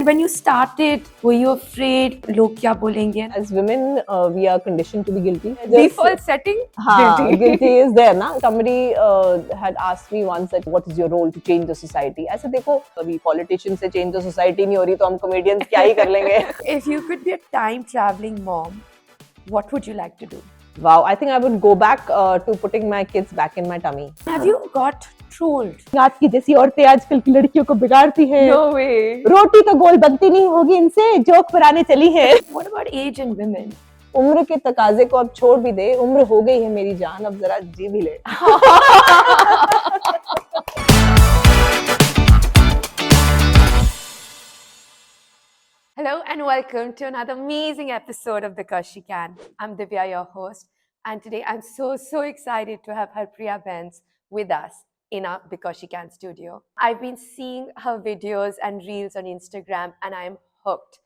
when you started, were you afraid? Log kya bolenge? As women, we are conditioned to be guilty. Default setting? Guilty is there, na? Somebody had asked me once that what is your role to change the society? I said, देखो, अभी politicians से change the society नहीं हो रही, तो हम comedians क्या ही कर लेंगे? If you could be a time traveling mom, what would you like to do? Wow, I think I would go back to putting my kids back in my tummy. Have you got trolled? आज की जैसी औरतें आजकल की लड़कियों को बिगाड़ती हैं. No way. रोटी तो गोल बनती नहीं होगी इनसे, जोक बनाने चली है. What about age and women? उम्र के तकाजे को अब छोड़ भी दे, उम्र हो गई है मेरी जान, अब जरा जी भी ले. Hello and welcome to another amazing episode of Because She Can. I'm Divya, your host, and today I'm so excited to have Harpriya Bains with us in our Because She Can studio. I've been seeing her videos and reels on Instagram and I'm hooked.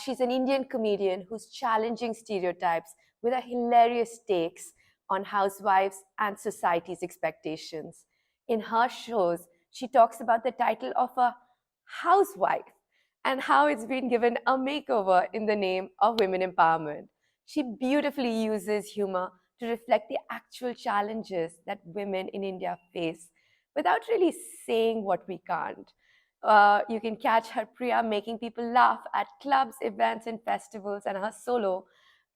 She's an Indian comedian who's challenging stereotypes with her hilarious takes on housewives and society's expectations. In her shows, she talks about the title of a housewife and how it's been given a makeover in the name of women empowerment. She beautifully uses humor to reflect the actual challenges that women in India face without really saying what we can't. You can catch Harpriya making people laugh at clubs, events, and festivals, and her solo,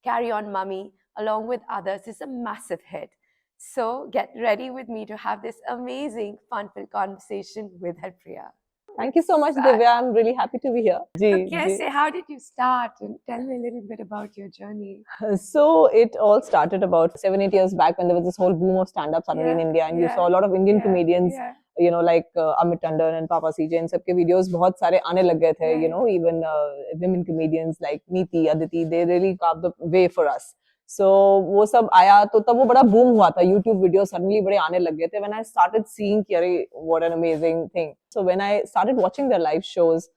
Carry On Mummy, along with others, is a massive hit. So get ready with me to have this amazing, fun-filled conversation with Harpriya. Thank you so much, Divya. I'm really happy to be here. So how did you start? And tell me a little bit about your journey. So it all started about 7-8 years back when there was this whole boom of stand-up suddenly in India, and you saw a lot of Indian comedians, you know, like Amit Tandon and Papa CJ, and सबके videos बहुत सारे आने लग गए थे, you know, even women comedians like Neeti, Aditi, they really carved the way for us. So वो सब आया तो तब वो बड़ा boom हुआ था. YouTube videos suddenly बड़े आने लग गए थे. When I started seeing कि अरे what an amazing thing. So when I started watching their live shows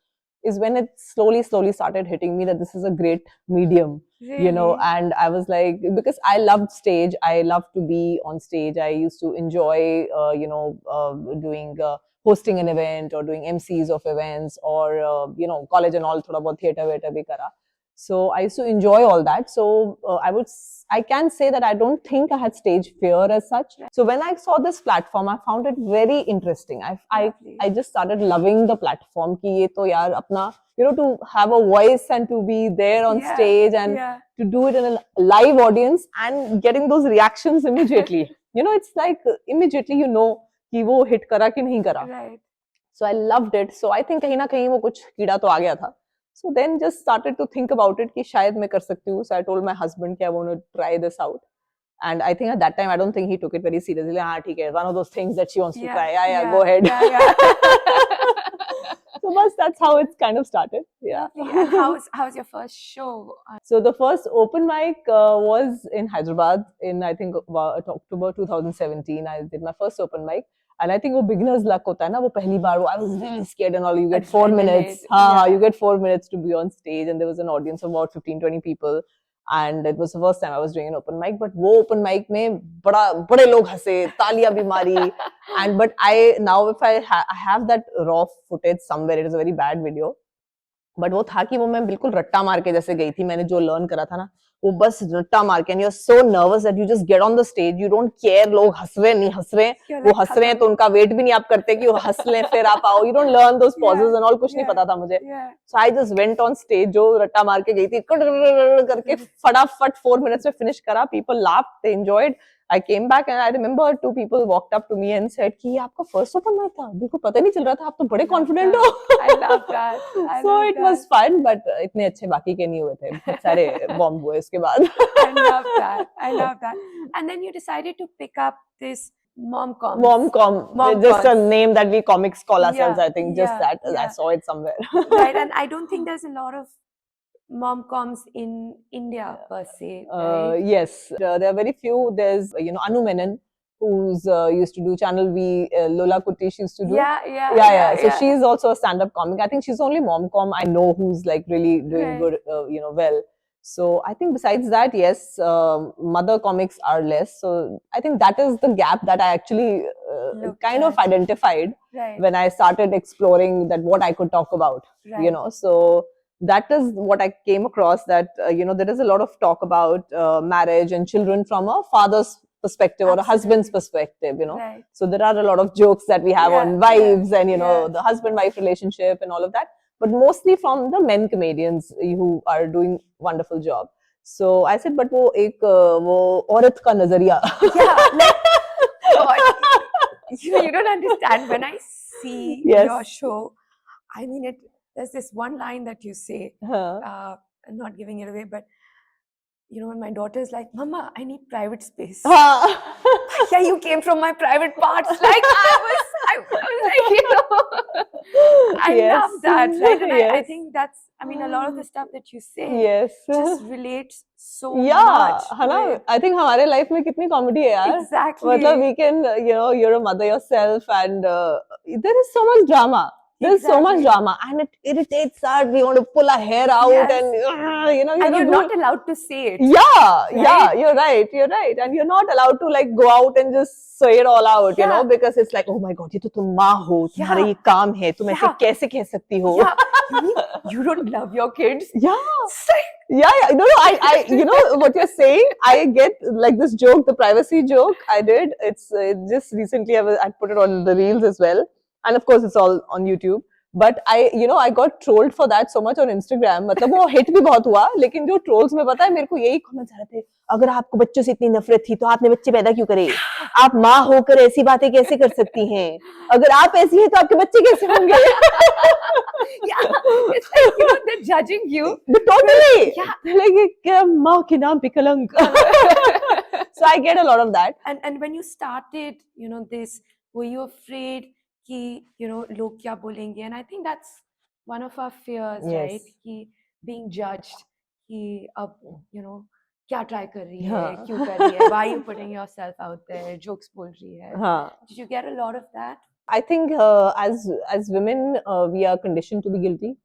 is when it slowly started hitting me that this is a great medium. Really? You know, and I was like, because I loved stage, I loved to be on stage. I used to enjoy, doing hosting an event or doing MCs of events or, college and all, thoda bahut theatre bhi kara. So I used to enjoy all that. So I can say that I don't think I had stage fear as such. So when I saw this platform, I found it very interesting. I just started loving the platform. Ki ye to yaar apna, to have a voice and to be there on stage and to do it in a live audience and getting those reactions immediately. It's like immediately you know ki wo hit kara ki nahi kara. Right. So I loved it. So I think kahin na kahin wo kuch कीड़ा तो आ गया था. So then just started to think about it कि शायद मैं कर सकती हूँ. So I told my husband कि I want to try this out. And I think at that time, I don't think he took it very seriously. हाँ ठीक है, one of those things that she wants to try. Yeah, go ahead. So that's how it's kind of started. Yeah. And how's your first show? So the first open mic was in Hyderabad in I think October 2017. I did my first open mic. And I think वो beginner's luck होता है ना, वो पहली बार I was really scared and all. You get 4 minutes. You get 4 minutes to be on stage, and there was an audience of about 15-20 people. And it was the first time I was doing an open mic. But वो open mic में बड़े लोग हंसे, तालियां भी मारी. But now if I have that raw footage somewhere, it is a very bad video. But वो था कि वो मैं बिल्कुल रट्टा मार के जैसे गई थी. मैंने जो learn करा था ना, वो बस रट्टा मार के, and you're so nervous that you just get on the stage, you don't care लोग हंस रहे नहीं हंस रहे, वो हंस रहे हैं तो उनका वेट भी नहीं आप करते कि वो हंस लें फिर आप आओ. You don't learn those pauses and all, कुछ नहीं पता था मुझे. So I just went on stage, जो रट्टा मार के गई थी, करके फटाफट 4 minutes में finish करा. People laughed, they enjoyed. I came back and I remember 2 people walked up to me and said कि ये आपका first open mic था, बिल्कुल पता नहीं चल रहा था, आप तो बड़े confident हो. I love that. So it was fun, but इतने अच्छे बाकी के नहीं हुए थे, बहुत सारे bomb हुए इसके बाद. I love that. And then you decided to pick up this Momcom. Just a name that we comics call ourselves. I think just that. I saw it somewhere. Right, and I don't think there's a lot of Momcoms in India per se. Right? Yes, there are very few. There's Anu Menon, who's used to do Channel V. Lola Kutti, she used to do. Yeah. So she's also a stand-up comic. I think she's the only Momcom I know who's like really doing good, well. So I think besides that, yes, mother comics are less. So I think that is the gap that I actually kind of identified when I started exploring that what I could talk about. You know, so that is what I came across, that you know, there is a lot of talk about marriage and children from a father's perspective or a husband's perspective, you know. So there are a lot of jokes that we have on wives and, you know, the husband-wife relationship and all of that, but mostly from the men comedians who are doing wonderful job. So I said, but वो एक वो औरत का नजरिया. Yeah, like, God, you don't understand. When I see your show, I mean, there's this one line that you say, I'm not giving it away, but you know, when my daughter is like, Mama, I need private space. Yeah, you came from my private parts. Like, I was like, you know, I love that, right? And I think that's, I mean, a lot of the stuff that you say just relates so much. Yeah, I think हमारे life में कितनी comedy है यार. Exactly. मतलब we can, you know, you're a mother yourself, and there is so much drama. There's so much drama, and it irritates us. We want to pull our hair out, and you know, and you're not allowed to say it. Yeah, you're right, and you're not allowed to like go out and just say it all out, you know, because it's like, oh my God, ये तो तुम माँ हो, तुम्हारा ये काम है, तुम ऐसे कैसे कह सकती हो? You don't love your kids? Yeah. No, I, you know what you're saying. I get like this joke, the privacy joke. I did. It's just recently I put it on the reels as well. And of course, it's all on YouTube. But I got trolled for that so much on Instagram. मतलब वो hit भी बहुत हुआ, लेकिन जो trolls में पता है मेरे को यही comments आ रहे थे. अगर आपको बच्चों से इतनी नफरत थी, तो आपने बच्चे पैदा क्यों करे? आप माँ होकर ऐसी बातें कैसे कर सकती हैं? अगर आप ऐसी हैं, तो आपके बच्चे कैसे होंगे? Yeah, it's like, you know, they're judging you. Totally. Yeah. Like, माँ के नाम पे कलंक. So I get a lot of that. And when you started, you know, this, were you afraid कि, you know, लोग क्या बोलेंगे? And I think that's one of our fears, right? कि being judged, कि अब, you know, क्या try कर रही है? क्यों कर रही है? Why are you putting yourself out there? Jokes बोल रही है. Did you get a lot of that? I think as women, we are conditioned to be guilty.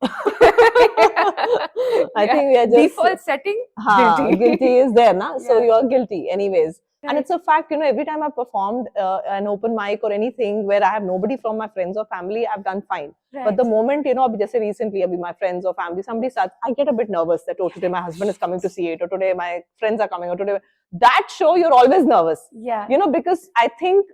I think we are just default setting. Guilty is there, na? So you are guilty anyways. And it's a fact, you know, every time I've performed an open mic or anything where I have nobody from my friends or family, I've done fine. But the moment, you know, just recently, my friends or family, somebody starts, I get a bit nervous that, oh, today my husband is coming to see it, or today my friends are coming, or today. That show, you're always nervous. Yeah. You know, because I think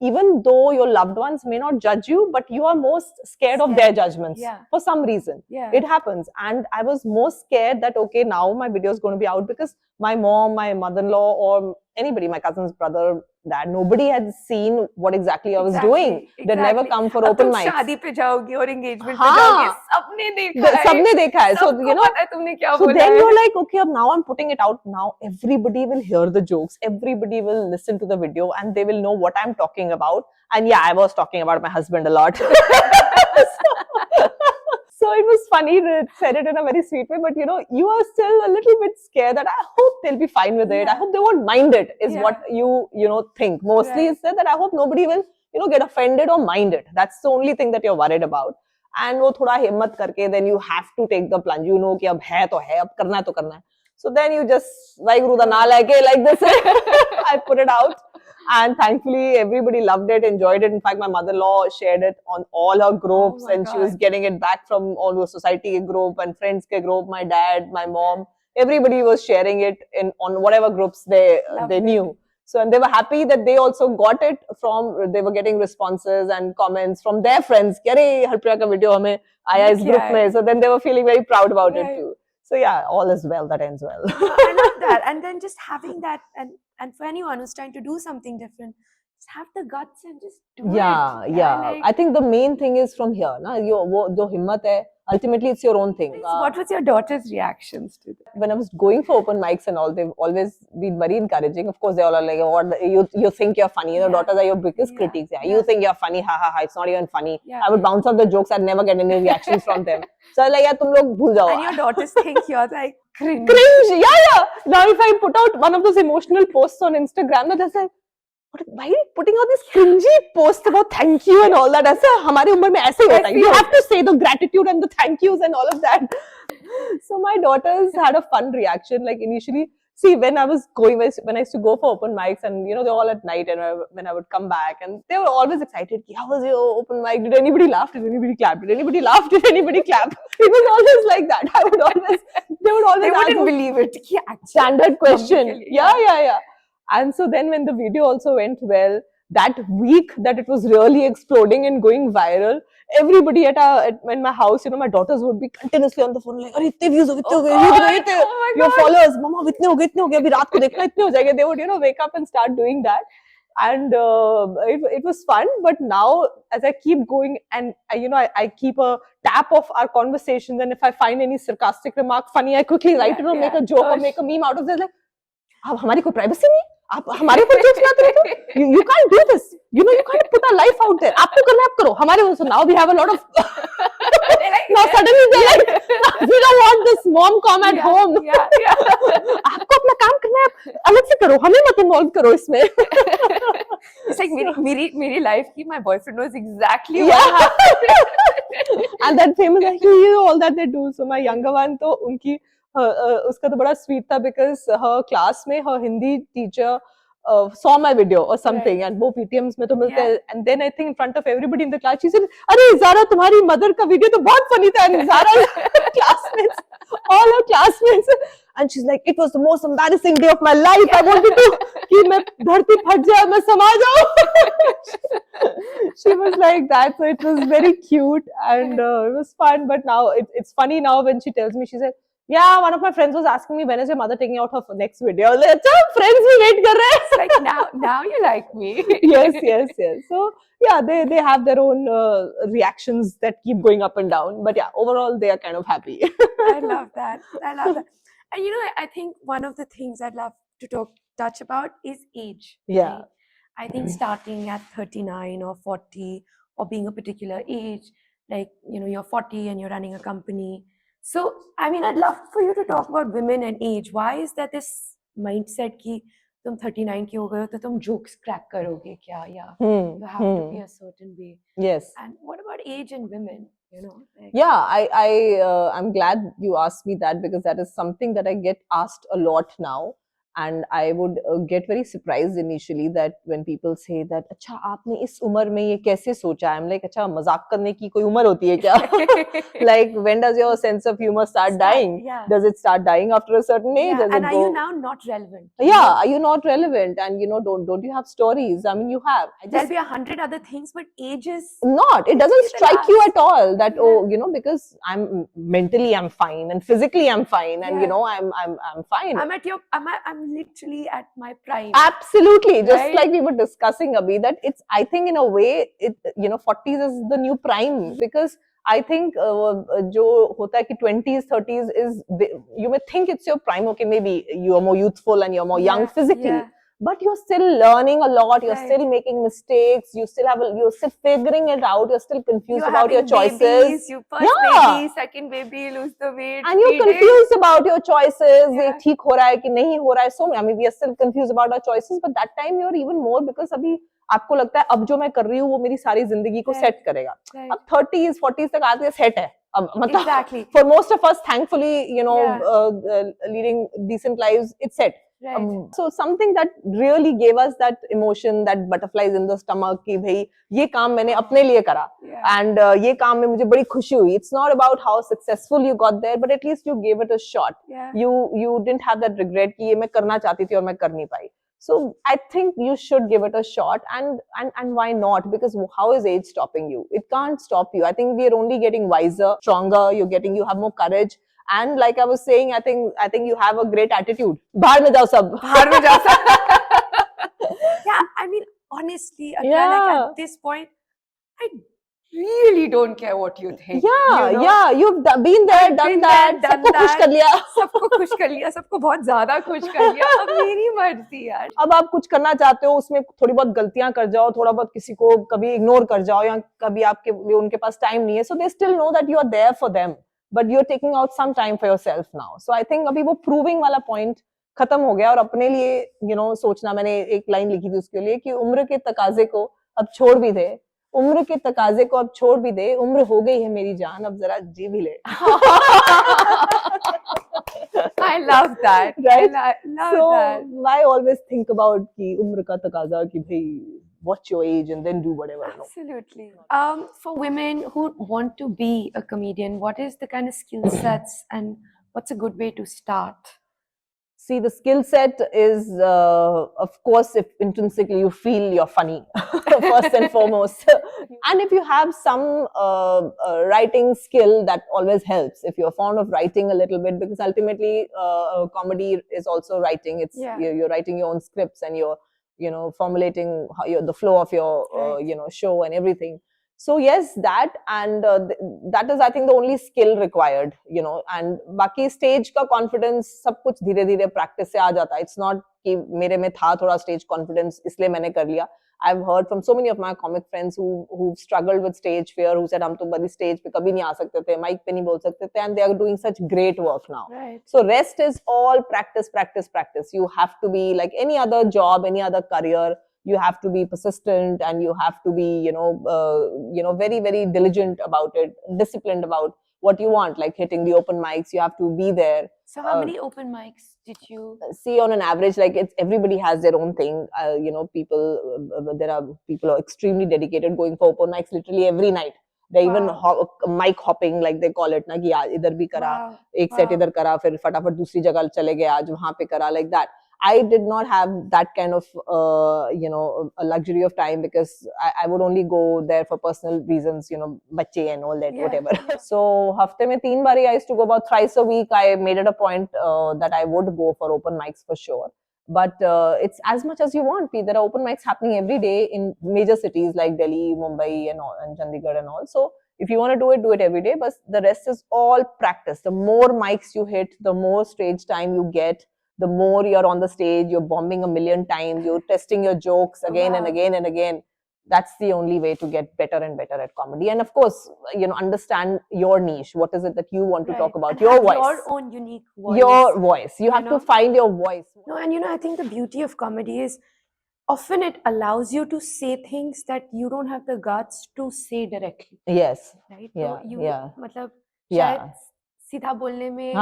even though your loved ones may not judge you, but you are most scared of their judgments for some reason. It happens. And I was most scared that, okay, now my video is going to be out because my mom, my mother-in-law, or anybody, my cousin's brother, dad, nobody had seen what exactly I was doing. They'd never come for open mics. शादी पे जाओगी और engagement पे जाओगी, सबने देखा है. सबने देखा है. So, you know, तुमने क्या so बोला then है? you're like, okay, now I'm putting it out. Now everybody will hear the jokes. Everybody will listen to the video and they will know what I'm talking about. And yeah, I was talking about my husband a lot. So it was funny that said it in a very sweet way, but you know, you are still a little bit scared that I hope they'll be fine with it. I hope they won't mind it, is what you know, think. Mostly it's that I hope nobody will, you know, get offended or mind it. That's the only thing that you're worried about. And वो थोड़ा हिम्मत करके, then you have to take the plunge. You know कि अब है तो है, अब करना है तो करना है. So then you just, Waheguru दा नाम लेके like this, I put it out. And thankfully, everybody loved it, enjoyed it. In fact, my mother-in-law shared it on all her groups, and she was getting it back from all the society group and friends ke group. My dad, my mom, everybody was sharing it on whatever groups they knew. So, and they were happy that they also got it from. They were getting responses and comments from their friends. कि अरे Harpriya का video हमें आया इस group में. So then they were feeling very proud about it too. So yeah, all is well that ends well. I love that. And then just having that, and for anyone who's trying to do something different, just have the guts and just do it. Yeah. Like, I think the main thing is from here. Na? Jo himmat hai, ultimately it's your own thing. What was your daughter's reactions to that? When I was going for open mics and all, they've always been very encouraging. Of course, they all are like, what, you think you're funny. Your daughters are your biggest critics. You think you're funny. Ha ha ha. It's not even funny. I would bounce off the jokes. I'd never get any reactions from them. So I was like, yeah, tum log bhul jao. And your daughters think you're like cringe. Yeah. Now if I put out one of those emotional posts on Instagram, they're like, why are you putting out this cringy post about thank you and all that? ऐसा हमारी उम्र में ऐसे ही होता है. You have to say the gratitude and the thank yous and all of that. So my daughters had a fun reaction. Like initially, see, when I used to go for open mics, and you know, they're all at night, and when I would come back, and they were always excited. How was your open mic? Did anybody laugh? Did anybody clap? Did anybody laugh? Did anybody clap? It was always like that. They would always They ask wouldn't a believe it. standard question. Mummy ke liye, Yeah. And so then when the video also went well, that week that it was really exploding and going viral, everybody in my house, you know, my daughters would be continuously on the phone like, "Arey, itne views ho gaye, your followers, mama, itne ho gaye, abhi raat ko dekhna, itne ho jayenge." They would, you know, wake up and start doing that. And it was fun. But now, as I keep going, and you know, I keep a tap of our conversations, and if I find any sarcastic remark funny, I quickly write it or make a joke or make a meme out of this. Like, हमारी कोई privacy नहीं, आप हमारे ऊपर jokes लाते रहते हो, you can't do this, you know, you can't put our life out there, आपको करना आप करो, हमारे so now we have a lot of now suddenly they're like, we don't want this mom com at home, आपको अपना काम करना है, अलग से करो, हमें मत involve करो इसमें. It's like मेरी life की my boyfriend knows exactly what happened. And that famous, you know, all that they do. So my younger one, तो उनकी उसका तो बड़ा sweet था, because her class में her Hindi teacher saw my video or something, right. And वो PTMs में तो मिलते हैं, and then I think in front of everybody in the class she said, "अरे Zara, तुम्हारी mother का video तो बहुत funny था." And Zara's classmates, all her classmates, and she's like, "It was the most embarrassing day of my life. I wanted to कि मैं धरती फट जाए, मैं समा जाऊँ." She was like that, so it was very cute, and it was fun. But now it's funny now when she tells me, she said, "Yeah, one of my friends was asking me when is your mother taking out her next video." I was like, "Achha, friends भी wait कर रहे हैं." It's like now you like me. Yes. So yeah, they have their own reactions that keep going up and down. But yeah, overall they are kind of happy. I love that. And you know, I think one of the things I'd love to touch about is age. Yeah. Right? I think starting at 39 or 40 or being a particular age, like, you know, you're 40 and you're running a company. So, I mean, I'd love for you to talk about women and age. Why is there this mindset कि तुम 39 के हो गए हो तो तुम jokes crack करोगे क्या? Yeah, you have to be a certain way. Yes. And what about age and women? You know, like, yeah, I'm glad you asked me that, because that is something that I get asked a lot now. And I would get very surprised initially that when people say that, अच्छा आपने इस उम्र में ये कैसे सोचा? I'm like, अच्छा मजाक करने की कोई उम्र होती है क्या? Like, when does your sense of humor start dying? Yeah. Does it start dying after a certain age? Yeah. And are you now not relevant? Yeah, are you not relevant? And you know, don't you have stories? I mean, you have. There'll be 100 other things, but age is not. It doesn't strike you at all that, oh, you know, because I'm mentally I'm fine and physically I'm fine, and you know, I'm fine. I'm literally at my prime. Absolutely, just like we were discussing, Abhi, that it's, I think in a way, it, you know, 40s is the new prime, because I think जो होता है कि 20s, 30s is, you may think it's your prime. Okay, maybe you are more youthful and you're more young physically. But you're still learning a lot. You're still making mistakes. You're still figuring it out. You're still confused about your choices. Babies, you first baby, second baby, you lose the weight. And you're confused about your choices. ये ठीक हो रहा है कि नहीं हो रहा है. So I mean, we are still confused about our choices. But that time you're even more, because अभी आपको लगता है अब जो मैं कर रही हूँ वो मेरी सारी जिंदगी को सेट करेगा. अब 30s, 40s तक आते सेट है. Exactly. For most of us, thankfully, you know, leading decent lives, it's set. Right. So something that really gave us that emotion, that butterflies in the stomach, कि भाई ये काम मैंने अपने लिए करा, and ये काम में मुझे बड़ी खुशी हुई. It's not about how successful you got there, but at least you gave it a shot. You didn't have that regret कि ये मैं करना चाहती थी और मैं कर नहीं पाई. So I think you should give it a shot, and why not? Because how is age stopping you? It can't stop you. I think we are only getting wiser, stronger. You have more courage. And like I was saying, I think you have a great attitude. बाहर में जाओ सब. बाहर में जाओ सब. Yeah, I mean, honestly, like at this point, I really don't care what you think. Yeah, you've been there, done that. सबको खुश कर लिया. सबको खुश कर लिया, सबको बहुत ज़्यादा खुश कर लिया. अब मेरी मर्जी यार. अब आप कुछ करना चाहते हो, उसमें थोड़ी बहुत गलतियां कर जाओ, थोड़ा बहुत किसी को कभी इग्नोर कर जाओ, या कभी आपके उनके पास टाइम नहीं है. So they still know that you are there for them. But you're taking out some time for yourself now. So I think अभी वो proving वाला point खत्म हो गया, और अपने लिए, you know, सोचना, मैंने एक लाइन लिखी थी उसके लिए कि उम्र के तकाजे को अब छोड़ भी दे, उम्र के तकाजे को अब छोड़ भी दे, उम्र हो गई है मेरी जान, अब जरा जी भी ले. love that. Right? Love So that. I always think about ki umr ka taqaza ki bhai watch your age and then do whatever. No. Absolutely. For women who want to be a comedian, what is the kind of skill sets and what's a good way to start? See, the skill set is, of course, if intrinsically you feel you're funny, first and foremost. And if you have some writing skill, that always helps. If you're fond of writing a little bit, because ultimately, comedy is also writing. It's you're writing your own scripts and you're, formulating the flow of your, show and everything. So yes, that, and that is, I think, the only skill required, and बाकी stage का confidence सब कुछ धीरे धीरे practice से आ जाता है. It's not कि मेरे में था थोड़ा stage confidence इसलिए मैंने कर लिया. I've heard from so many of my comic friends who've struggled with stage fear, who said हम तो बड़ी stage पे कभी नहीं आ सकते थे, mic पे नहीं बोल सकते थे, and they are doing such great work now. Right. So rest is all practice, practice, practice. You have to be like any other job, any other career. You have to be persistent and you have to be, very, very diligent about it, disciplined about what you want, like hitting the open mics. You have to be there. So how many open mics did you see? On an average, like everybody has their own thing. People, there are people who are extremely dedicated, going for open mics literally every night. They even mic hopping, like they call it, na कि आज इधर भी करा, एक set इधर करा, फिर फटाफट दूसरी जगह चले गए, आज वहाँ पे करा, like that. I did not have that kind of, a luxury of time, because I would only go there for personal reasons, bacche and all that, whatever. Yeah. So, hafte mein 3 bari, I used to go about thrice a week. I made it a point that I would go for open mics for sure. But it's as much as you want. There are open mics happening every day in major cities like Delhi, Mumbai, and all, and Chandigarh and all. So, if you want to do it every day. But the rest is all practice. The more mics you hit, the more stage time you get. The more you're on the stage, you're bombing a million times, you're testing your jokes again and again and again. That's the only way to get better and better at comedy. And of course, understand your niche. What is it that you want to talk about? And your voice. Your own unique voice. Your voice. You have to find your voice. No, and I think the beauty of comedy is often it allows you to say things that you don't have the guts to say directly. Yes. Right? Yeah. So मतलब yeah. सीधा बोलने में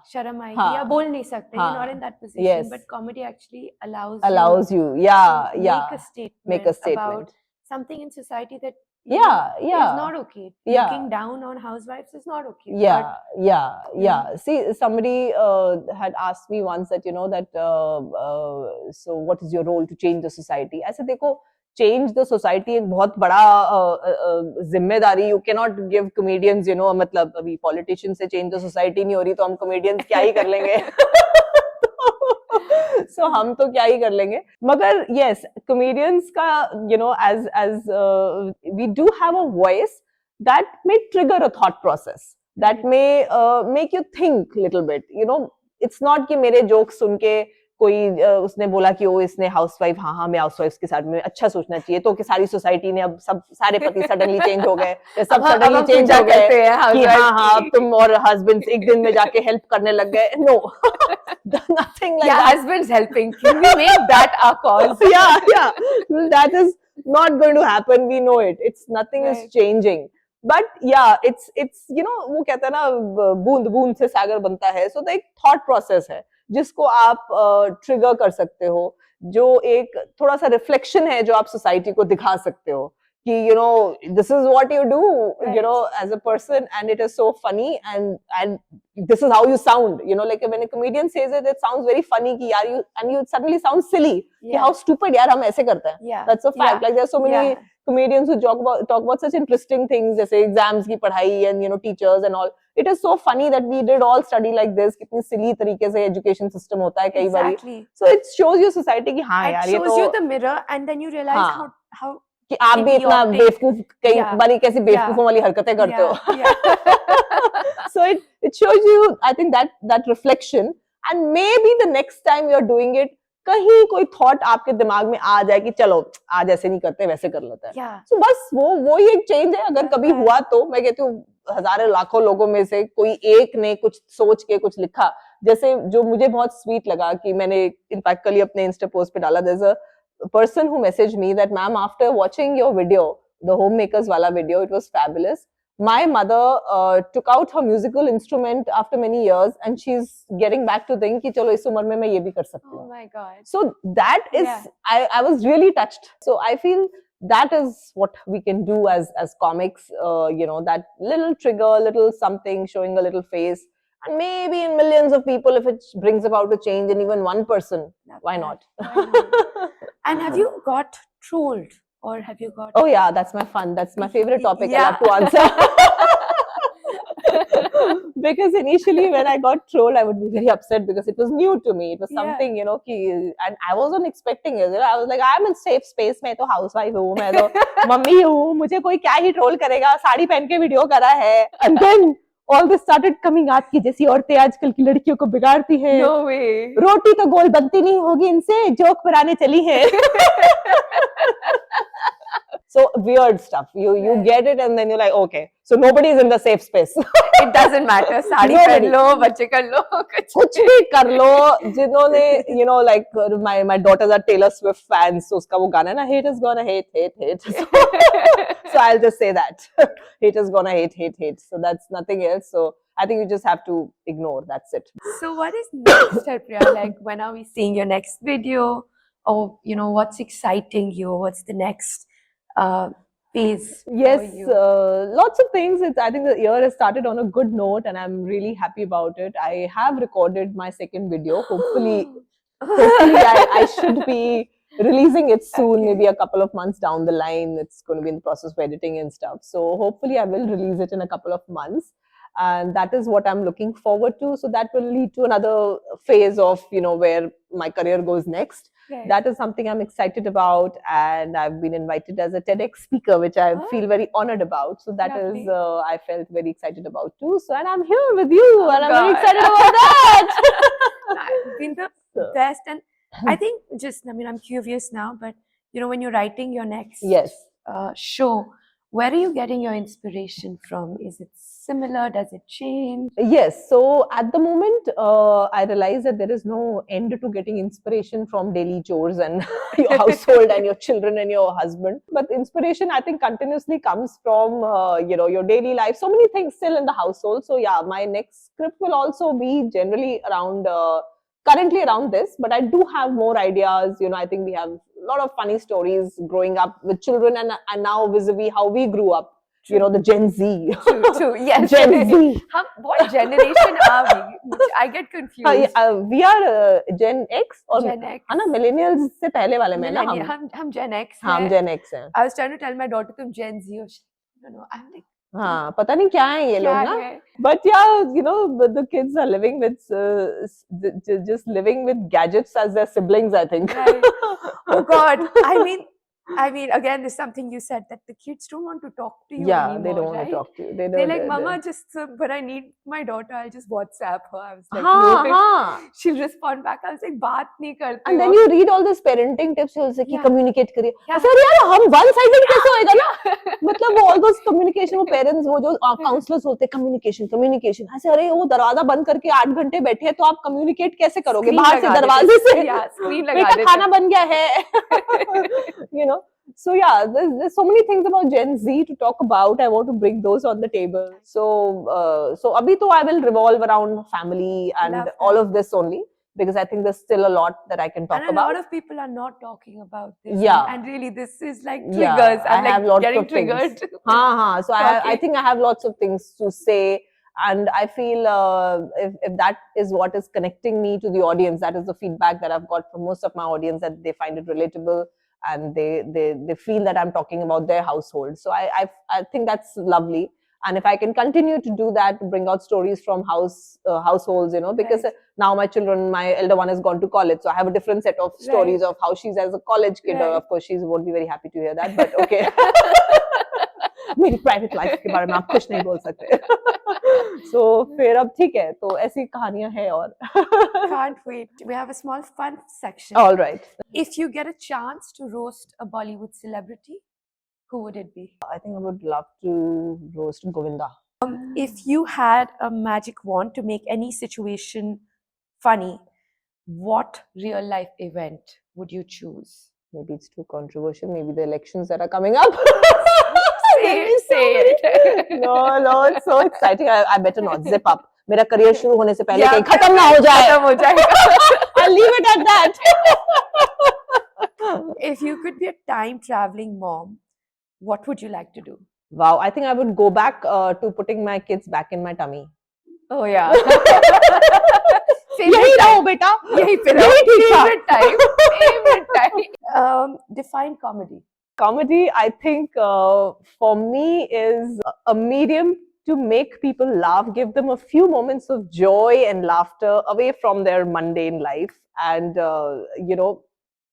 शर्म आएगी या बोल नहीं सकते. You're not in that position. Yes. But comedy actually allows you to make a statement about something in society that is not okay. Looking down on housewives is not okay. See, somebody had asked me once that, so what is your role to change the society? I said, देखो, change the society एक बहुत बड़ा जिम्मेदारी. You cannot give comedians, मतलब अभी politicians से change the society नहीं हो रही, तो हम comedians क्या ही कर लेंगे. So हम तो क्या ही कर लेंगे. मगर yes, comedians का, as we do have a voice that may trigger a thought process, that may make you think little bit. It's not कि मेरे jokes सुन के कोई उसने बोला कि ओ इसने हाउसवाइफ, हाँ मैं हाउसवाइफ के साथ में अच्छा सोचना चाहिए, तो कि सारी सोसाइटी ने अब सब सारे पति सडनली चेंज हो गए, सब सडनली चेंज हो गए कि हाँ अब तुम और हस्बैंड्स एक दिन में जाके हेल्प करने लग गए. No, nothing like that. Husbands helping. Can we make that our cause? Yeah. That is not going to happen. We know it. It's nothing is changing. But yeah, it's वो कहता है ना बूंद बूंद से सागर बनता है. So the एक thought process है जिसको आप ट्रिगर कर सकते हो, जो एक थोड़ा सा रिफ्लेक्शन है जो आप सोसाइटी को दिखा सकते हो कि this is what you do, as a person, and it is so funny, and this is how you sound, like when a comedian says it sounds very funny कि यार you suddenly sound silly कि how stupid यार हम ऐसे करते हैं. That's a fact. Like there are so many comedians who talk about such interesting things, जैसे exams की पढ़ाई and teachers and all. It is so funny that we did all study like this. कितनी silly तरीके से education system होता है कई बारी. So it shows you society कि हाँ यार ये तो. It shows you the mirror, and then you realize how कि आप भी इतना बेवकूफ कई बारी कैसी बेवकूफों वाली हरकतें करते हो. So it shows you, I think, that reflection, and maybe the next time you are doing it, कहीं कोई थॉट आपके दिमाग में आ जाए कि चलो आज ऐसे नहीं करते वैसे कर लेते हैं. So बस वो ही एक चेंज है. अगर कभी हुआ तो मैं कहती हूँ हजारों लाखों लोगों में से कोई एक ने कुछ सोच के कुछ लिखा, जैसे जो मुझे बहुत स्वीट लगा कि मैंने इनफैक्ट कल ही अपने इंस्टा पोस्ट पे डाला. There's a person who messaged me that, ma'am, after watching your video, the homemakers wala video, it was fabulous. my mother took out her musical instrument after many years, and she's getting back to think कि चलो इस उम्र में मैं ये भी कर सकती Oh हूँ. my God. So that is, Yeah. I was really touched. So I feel that is what we can do as comics. That little trigger, little something, showing a little face, and maybe in millions of people, if it brings about a change in even one person, why not? Why not? And have you got trolled, or have you got? Oh yeah, that's my fun. That's my favorite topic. I love to answer. Because initially when I got trolled, I would be very upset because it was new to me. It was something, and I wasn't expecting it. I was like, I'm in safe space. मैं तो housewife हूँ, मैं तो mummy हूँ, मुझे कोई क्या ही troll करेगा, साड़ी पहन के वीडियो करा है. And then all this started coming out कि जैसी औरतें आजकल की लड़कियों को बिगाड़ती हैं. No way. रोटी तो गोल बनती नहीं होगी इनसे, जोक बनाने चली है. So weird stuff. You get it, and then you're like, okay. So nobody is in the safe space. It doesn't matter. Sari पहन लो, बच्चे कर लो, कुछ भी कर लो. जिन्होंने like my daughters are Taylor Swift fans, so उसका वो गाना है ना, haters gonna hate. So I'll just say that haters gonna hate. So that's nothing else. So I think you just have to ignore. That's it. So what is next, Harpriya? Like, when are we seeing your next video? Or what's exciting you? What's the next phase? Yes, for you? lots of things. I think the year has started on a good note, and I'm really happy about it. I have recorded my second video. Hopefully, I should be releasing it soon, Okay. maybe a couple of months down the line. It's going to be in the process of editing and stuff. So hopefully I will release it in a couple of months. And that is what I'm looking forward to. So that will lead to another phase of, where my career goes next. Right. That is something I'm excited about. And I've been invited as a TEDx speaker, which I feel very honored about. So that Lovely. is, I felt very excited about too. So, and I'm here with you, and I'm very God. excited about that. It's been the best. And I think I'm curious now, but when you're writing your next Yes. show, where are you getting your inspiration from? Is it similar? Does it change? Yes. So at the moment, I realize that there is no end to getting inspiration from daily chores and your household and your children and your husband. But inspiration, I think, continuously comes from, your daily life. So many things still in the household. So yeah, my next script will also be generally around, currently around this, but I do have more ideas. I think we have a lot of funny stories growing up with children, and now vis-a-vis how we grew up. True. The Gen Z. True. Yes. Gen Z. What generation are we? I get confused. We are Gen X or Gen X. है ना, millennials से पहले वाले में ना हम Gen X हाँ, हम हैं. Gen X हैं. I was trying to tell my daughter तुम Gen Z हो. No, I'm like, हाँ, पता नहीं क्या है ये लोग क्या ना. है? But yeah, the kids are living with just living with gadgets as their siblings, I think. Right. Oh God, I mean, again, there's something you said that the kids don't want to talk to you Yeah, anymore, they don't right? want to talk to you. They're like, Mama, when I need my daughter, I'll just WhatsApp her. I was like, हाँ, no, हाँ. she'll respond back. I was like, बात नहीं करते And then हो. you read all these parenting tips, you'll say कि Yeah. communicate करिए. Yeah. Sir यार हम one-sided कैसे होएगा ना? मतलब all those communication, वो parents, वो जो counselors होते हैं, communication. ऐसे अरे वो दरवाजा बंद करके 8 घंटे बैठे हैं तो आप communicate कैसे करोगे? बाहर से दरवाजे से. Yeah, screen लगा बेटा देते खाना बन गया है. So yeah, there's so many things about Gen Z to talk about. I want to bring those on the table. So abhi to I will revolve around family and all of this only, because I think there's still a lot that I can talk about. And a lot of people are not talking about this. Yeah. And really, this is like triggers. Yeah, I'm I have like lots getting of things. triggered. So I think I have lots of things to say. And I feel if that is what is connecting me to the audience, that is the feedback that I've got from most of my audience, that they find it relatable and they feel that I'm talking about their household. So I think that's lovely. And if I can continue to do that, to bring out stories from households, because now my children, my elder one has gone to college, so I have a different set of stories of how she's as a college kid. Of course, she won't be very happy to hear that, but okay. मेरी private life के बारे में आप कुछ नहीं बोल सकते. So फिर अब ठीक है, तो ऐसी कहानियां हैं और. Can't wait. We have a small fun section. All right. If you get a chance to roast a Bollywood celebrity, who would it be? I think I would love to roast Govinda. If you had a magic wand to make any situation funny, what real life event would you choose? Maybe it's too controversial. Maybe the elections that are coming up. Say say it. No, it's so exciting. I better not zip up. मेरा career शुरू होने से पहले Yeah, कहीं खत्म ना हो जाए. खत्म हो जाएगा. I'll leave it at that. If you could be a time traveling mom, what would you like to do? Wow, I think I would go back to putting my kids back in my tummy. Oh yeah. यही रहो बेटा. यही पे रहो. Favorite time. Favorite time. Define comedy. Comedy, I think, for me is a medium to make people laugh, give them a few moments of joy and laughter away from their mundane life, and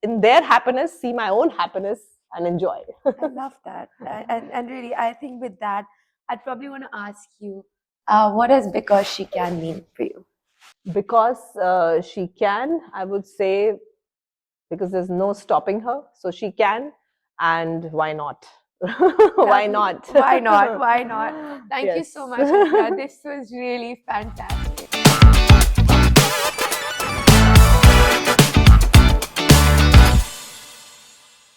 in their happiness, see my own happiness and enjoy. I love that. And really, I think with that, I'd probably want to ask you, what does because she can mean for you? Because she can, I would say, because there's no stopping her, so she can, and why not? Why not? Why not? Why not? Thank you Yes. so much, Harpriya. This was really fantastic.